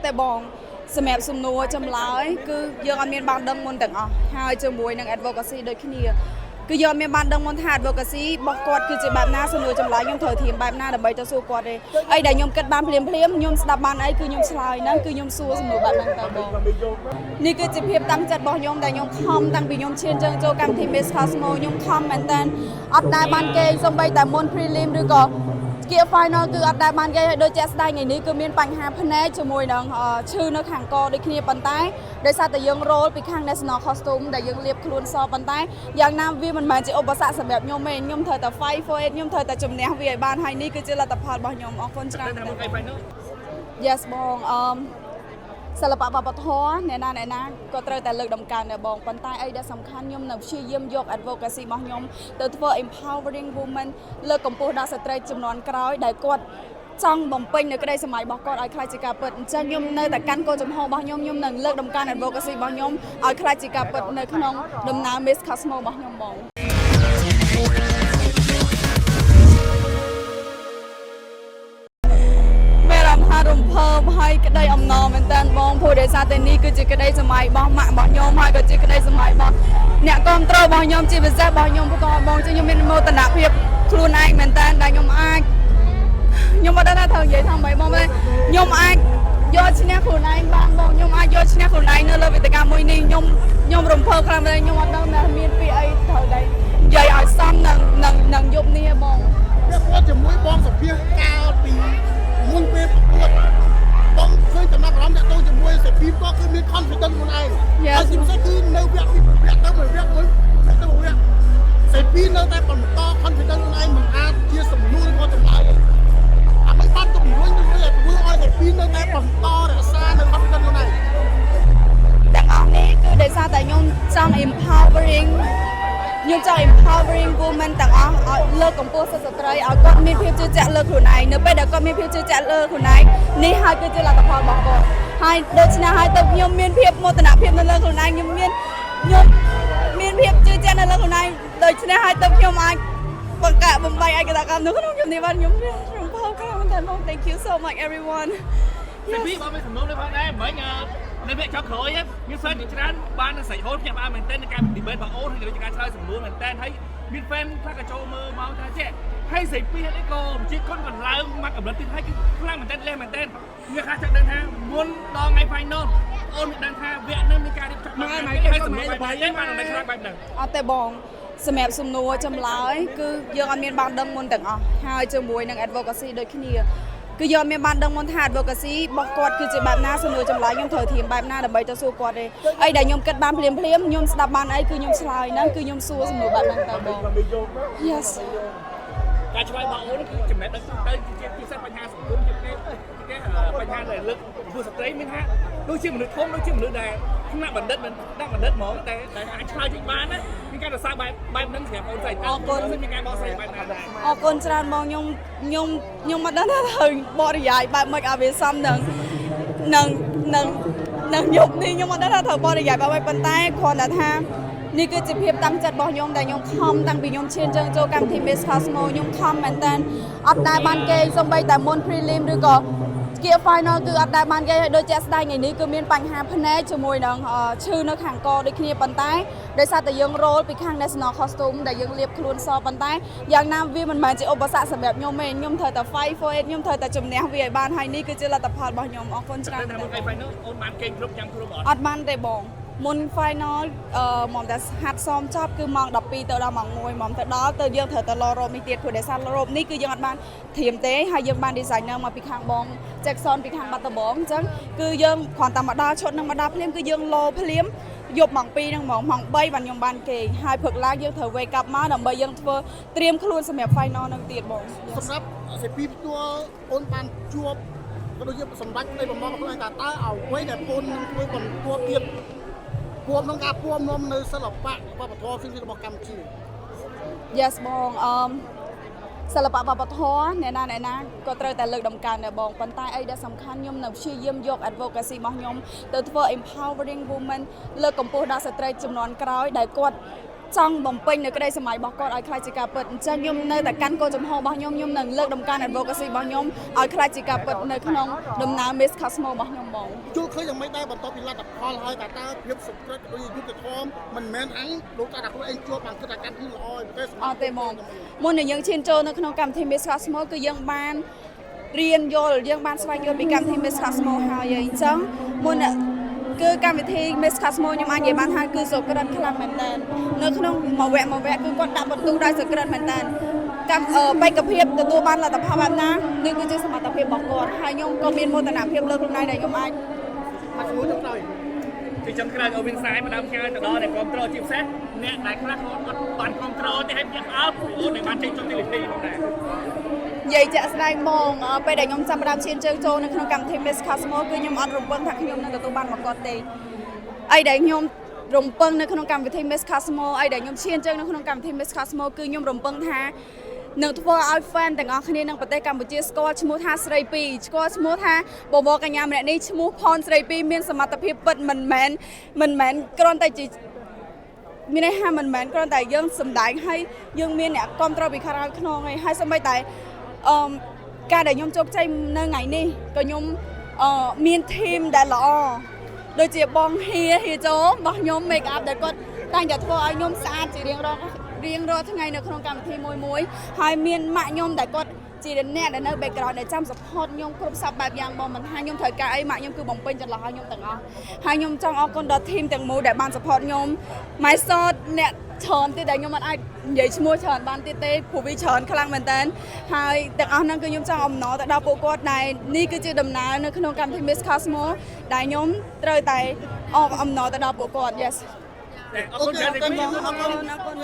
តែបងសម្រាប់សំណួរចម្លើយគឺយើងអត់មានបានដឹងមុនទាំងអស់ហើយជាមួយនឹង advocacy ដូចគ្នាគឺយើងមានបានដឹងមុនថា advocacy របស់គាត់គឺជាបែបណាសំណួរចម្លើយខ្ញុំត្រូវធៀបបែបណាដើម្បីទៅសួរគាត់ទេអីដែលខ្ញុំគិតបានភ្លាមខ្ញុំស្ដាប់បានអីគឺខ្ញុំឆ្លើយហ្នឹងគឺខ្ញុំសួរសំណួរបែបហ្នឹងទៅបងនេះគឺជាភាពតាំងចិត្តរបស់ខ្ញុំដែលខ្ញុំខំតាំងពីខ្ញុំឈានចូលកម្មវិធី Miss Cosmo ខ្ញុំខំមែនតើអត់ដែលបានគេសំបីតែមុន prelim ឬក៏គៀ final គឺអត់ដែលបានគេឲ្យដូចជាក់ស្ដែងថ្ងៃនេះគឺមានបញ្ហាភ្នែកជាមួយនឹងឈឺនៅខាងកដូចគ្នាប៉ុន្តែដោយសារតែយើង roll ពីខាង National Costume ដែលយើងលាបខ្លួនសប៉ុន្តែយ៉ាងណាវាមិនមែនជាឧបសគ្គសម្រាប់ខ្ញុំទេខ្ញុំត្រូវតែ fight for it ខ្ញុំត្រូវតែជំនះវាឲ្យបានហើយនេះគឺជាលទ្ធផលរបស់ខ្ញុំអរគុណច្រើន Yes បងសិល្បៈវប្បធម៌អ្នកណាក៏ត្រូវតែលើកដំកើងដែរបងប៉ុន្តែអីដែលសំខាន់ខ្ញុំនៅព្យាយាមយក advocacy របស់ខ្ញុំទៅធ្វើ empowering women លើកកម្ពស់ដល់ស្ត្រីជំនាន់ក្រោយដែលគាត់ចង់បំពេញនៅក្តីសម័យរបស់គាត់ឲ្យខ្លាចជាការពិតអញ្ចឹងខ្ញុំនៅតែកាន់គោលចំហរបស់ខ្ញុំនឹងលើកដំកើង advocacy របស់ខ្ញុំឲ្យខ្លាចជាការពិតនៅក្នុងដំណើរ Miss Cosmo របស់ខ្ញុំបងរំភើបហើយក្តីអំណរមែនតើបងព្រោះដោយសារតែនេះគឺជាក្តីសម័យរបស់ម៉ាក់របស់ខ្ញុំហើយក៏ជាក្តីសម័យរបស់អ្នកគ្រប់គ្រងរបស់ខ្ញុំជាពិសេសរបស់ខ្ញុំផ្ទាល់បងខ្ញុំមានមោទនភាពខ្លួនឯងមែនតើដែលខ្ញុំអាចខ្ញុំមិនដឹងថាត្រូវនិយាយថាម៉េចបងខ្ញុំអាចយកឈ្នះខ្លួនឯងបានបងខ្ញុំអាចយកឈ្នះខ្លួនឯងនៅលើវេទិកាមួយនេះខ្ញុំរំភើបខ្លាំងមែនខ្ញុំអត់ដឹងថាមានពាក្យអីត្រូវដែរនិយាយឲ្យសមនឹងយប់នេះបងគាត់ជាមួយបងសុភាកាលពីមុនពេលប្រកួតបងឃើញចំណាប់អារម្មណ៍អ្នកទៅជាមួយសេពីក៏គឺមាន confidence ខ្លួនឯងហើយទីផ្សេងគឺនៅវគ្គពីវគ្គទៅមួយវគ្គមួយទៅវគ្គសេពីនៅតែបន្ត confidence ខ្លួនឯងមិនអាចជាសំណួររបស់ចម្លើយអាមិនបានទៅមួយទៅធ្វើឲ្យសេពីនៅតែបន្តរក្សានៅ confidence ខ្លួនឯងទាំងអស់នេះគឺដោយសារតែខ្ញុំចង់ empowering women ទាំងអស់ឲ្យលើកកម្ពស់សិទ្ធិស្ត្រីឲ្យគាត់មានភាពជឿជាក់លើខ្លួនឯងនៅពេលដែលគាត់មានភាពជឿជាក់លើខ្លួនឯងនេះហើយគឺជាលទ្ធផលរបស់គាត់ហើយដូច្នេះហើយទៅខ្ញុំមានភាពមោទនភាពនៅលើខ្លួនឯងខ្ញុំមានភាពជឿជាក់នៅលើខ្លួនឯងដូច្នេះហើយទៅខ្ញុំអាចបង្កើតបំបីឯកតកម្មនៅក្នុងខ្ញុំនេះបានខ្ញុំរំភើបខ្លាំងមែនទែនបង Thank you so much everyone ពីបងមានសំណួរនេះផងដែរមិញនៅវគ្គចុងក្រោយមានហ្វេនជាច្រើនបាននឹងសាច់ហូតខ្ញុំបានមែនតើនៅការ debate របស់អូនហើយការឆ្លើយសំណួរមែនតើហើយមានហ្វេនខ្លះក៏ចូលមើលមកថាចេះហើយស្រីពីនេះក៏ជាកូនក៏ឡើងមកកម្រិតទៀតហើយគឺខ្លាំងមែនតើលេះមែនតើវាខ្លះចង់ដឹងថាមុនដល់ថ្ងៃ final អូនមានដឹងថាវគ្គនេះមានការរៀបចំមកហើយសំណួរបែបនេះបាននៅខ្លះបែបហ្នឹងអត់ទេបងសម្រាប់សំណួរចម្លើយគឺយើងអត់មានបានដឹងមុនទាំងអស់ហើយជាមួយនឹង advocacy ដូចគ្នាគឺយើងមានបានដឹងមុនថា advocacy របស់គាត់គឺជាបែបណាសំណួរចម្លើយខ្ញុំត្រូវធៀបបែបណាដើម្បីទៅសួរគាត់ទេអីដែលខ្ញុំគិតបានភ្លាមខ្ញុំស្ដាប់បានអីគឺខ្ញុំឆ្លើយហ្នឹងគឺខ្ញុំសួរសំណួរបែបហ្នឹងទៅបង Yes ការឆ្លើយរបស់អូនគឺចំណេះដឹងទៅជាពិសេសបញ្ហាសង្គមជាគេបញ្ហាដែលលើកពួកស្ត្រីមានថាដូចជាមនុស្សធំដូចជាមនុស្សដែលថ្នាក់បណ្ឌិតហ្មងតែអាចឆ្លើយចេញបានណាមានការរសារបែបហ្នឹងសម្រាប់អូនស្រីអរគុណមានការបកស្រាយបែបណាដែរអរគុណច្រើនបងខ្ញុំមិនដឹងថាត្រូវបរិយាយបែបម៉េចឲ្យវាសមនឹងយប់នេះខ្ញុំមិនដឹងថាត្រូវបរិយាយបែបម៉េចប៉ុន្តែគ្រាន់តែថានេះគឺជាភាពតាំងចិត្តរបស់ខ្ញុំដែលខ្ញុំខំតាំងពីខ្ញុំឈានចូលកម្មវិធី Miss Cosmo ខ្ញុំខំមែនតើអត់ដែលបានគេសំបីតែមុន prelim ឬក៏គៀ final គឺអត់ដែលបានគេឲ្យដូចជាក់ស្ដែងថ្ងៃនេះគឺមានបញ្ហាភ្នែកជាមួយនឹងឈឺនៅខាងកដូចគ្នាប៉ុន្តែដោយសារតែយើង roll ពីខាង National Costume ដែលយើងលាបខ្លួនសប៉ុន្តែយ៉ាងណាវាមិនមែនជាឧបសគ្គសម្រាប់ខ្ញុំទេខ្ញុំត្រូវតែ fight for it ខ្ញុំត្រូវតែជំនះវាឲ្យបានហើយនេះគឺជាលទ្ធផលរបស់ខ្ញុំអរគុណច្រើនតែថ្ងៃ final អូនបានគេគ្រប់ចាំគ្រប់អត់បានទេបងមុន final មកតែហាត់សមចប់គឺម៉ោង12ទៅដល់ម៉ោង1មកទៅដល់ទៅយើងត្រូវទៅរករ៉ូបនេះទៀតព្រោះដោយសាររ៉ូបនេះគឺយើងអត់បានធៀមទេហើយយើងបាន designer មកពីខាងបង Jackson ពីខាងបាត់ដំបងអញ្ចឹងគឺយើងគ្រាន់តែមកដល់ឈុតនឹងមកដល់ភ្លាមគឺយើងលោភ្លាមយប់ម៉ោង2ហ្នឹងម៉ោង3បានខ្ញុំបានគេហើយព្រឹកឡើងយើងត្រូវ wake up មកដើម្បីយើងធ្វើត្រៀមខ្លួនសម្រាប់ final នឹងទៀតបងសម្រាប់សេពីផ្ទាល់អូនបានជួបក៏ដូចជាសម្ដេចនៃបំណងខ្លួនឯងថាតើអ្វីដែលអូននឹងធ្វើបន្តទៀតព្រមក្នុងការព្រមនាំនៅសិល្បៈវប្បធម៌ផ្សេងៗរបស់កម្ពុជា Yes បងសិល្បៈវប្បធម៌អ្នកណាក៏ត្រូវតែលើកដំកើងដែរបងប៉ុន្តែអីដែលសំខាន់ខ្ញុំនៅព្យាយាមយក advocacy របស់ខ្ញុំទៅធ្វើ empowering women លើកកម្ពស់ដល់ស្ត្រីជំនាន់ក្រោយដែលគាត់ ចង់បំពេញនៅក្តីសម័យរបស់គាត់ឲ្យខ្លាចជាការពិតអញ្ចឹងខ្ញុំនៅតែកាន់គោលចំហរបស់ខ្ញុំនឹងលើកដំកើង advocacy របស់ខ្ញុំឲ្យខ្លាចជាការពិតនៅក្នុងដំណើរ Miss Cosmo របស់ខ្ញុំបង ជួលឃើញយ៉ាងម៉េចដែរបន្ទាប់ពីលទ្ធផលហើយតើភាពសុក្រិតឬយុត្តិធម៌មិនមែនអញលោកថាខ្លួនឯងជួបបានគិតថាកាន់ទីល្អទេសម្រាប់ អត់ទេបងមុននឹងយើងឈានចូលនៅក្នុងកម្មវិធី Miss Cosmo គឺយើងបានរៀនយល់យើងបានស្វែងយល់ពីកម្មវិធី Miss Cosmo ហើយអញ្ចឹងមុនគឺកម្មវិធី Miss Cosmo ខ្ញុំអាចនិយាយបានថាគឺសុក្រិតខ្លាំងមែនតើនៅក្នុងមួយវគ្គគឺគាត់ដាក់បន្ទូដោយសុក្រិតមែនតើបេក្ខភាពទទួលបានលទ្ធផលបែបណានេះគឺជាសមត្ថភាពរបស់គាត់ហើយខ្ញុំក៏មានមោទនភាពលើខ្លួនឯងដែលខ្ញុំអាច មួយចុងក្រោយ ពីចុងក្រោយអូវិនសាយម្ដងខ្ញុំទៅដល់អ្នកគ្រប់គ្រងជាពិសេសអ្នកដែលខ្លះគាត់បានគ្រប់គ្រងទេឲ្យញាក់អើអូនដែលបានចេញជុំទីលីធីផងដែរ និយាយជាក់ស្ដែងមកពេលដែលខ្ញុំចាប់ផ្ដើមឈានជើងចូលនៅក្នុងកម្មវិធី Miss Cosmo គឺខ្ញុំអត់រំពឹងថាខ្ញុំនឹងទទួលបានមកគាត់ទេអីដែលខ្ញុំរំពឹងនៅក្នុងកម្មវិធី Miss Cosmo អីដែលខ្ញុំឈានជើងនៅក្នុងកម្មវិធី Miss Cosmo គឺខ្ញុំរំពឹងថានឹងធ្វើឲ្យ fan ទាំងអស់គ្នានៅប្រទេសកម្ពុជាស្គាល់ឈ្មោះថាស្រីពីរស្គាល់ឈ្មោះថាបបរកញ្ញាម្នាក់នេះឈ្មោះផនស្រីពីរមានសមត្ថភាពពិតមិនមែនគ្រាន់តែជាមានន័យថាមិនមែនគ្រាន់តែយើងសម្ដែងឲ្យយើងមានអ្នកគ្រប់គ្រងពីខាងក្រៅខ្នងហើយសូម្បីតែការដែលខ្ញុំជោគជ័យនៅថ្ងៃនេះក៏ខ្ញុំមាន team ដែលល្អដូចជាបងហៀចូលរបស់ខ្ញុំ make up ដែលគាត់តែងតែធ្វើឲ្យខ្ញុំស្អាតជារៀងរាល់ថ្ងៃនៅក្នុងកម្មវិធីមួយហើយមានម៉ាក់ខ្ញុំដែលគាត់ជាអ្នកដែលនៅ background ដែលចាំ support ខ្ញុំគ្រប់សពបែបយ៉ាងបងមិនថាខ្ញុំត្រូវការអីម៉ាក់ខ្ញុំគឺបំពេញចន្លោះឲ្យខ្ញុំទាំងអស់ហើយខ្ញុំចង់អរគុណដល់ team ទាំងមូលដែលបាន support ខ្ញុំ my sort អ្នកច្រើនទៀតដែលខ្ញុំមិនអាចនិយាយឈ្មោះច្រើនបានទៀតទេព្រោះវាច្រើនខ្លាំងមែនតើហើយទាំងអស់ហ្នឹងគឺខ្ញុំចង់អំណរទៅដល់ពួកគាត់ដែលនេះគឺជាដំណើរនៅក្នុងកម្មវិធី Miss Cosmo ដែលខ្ញុំត្រូវតែអំណរទៅដល់ពួកគាត់ yes អរគុណច្រើន អរគុណ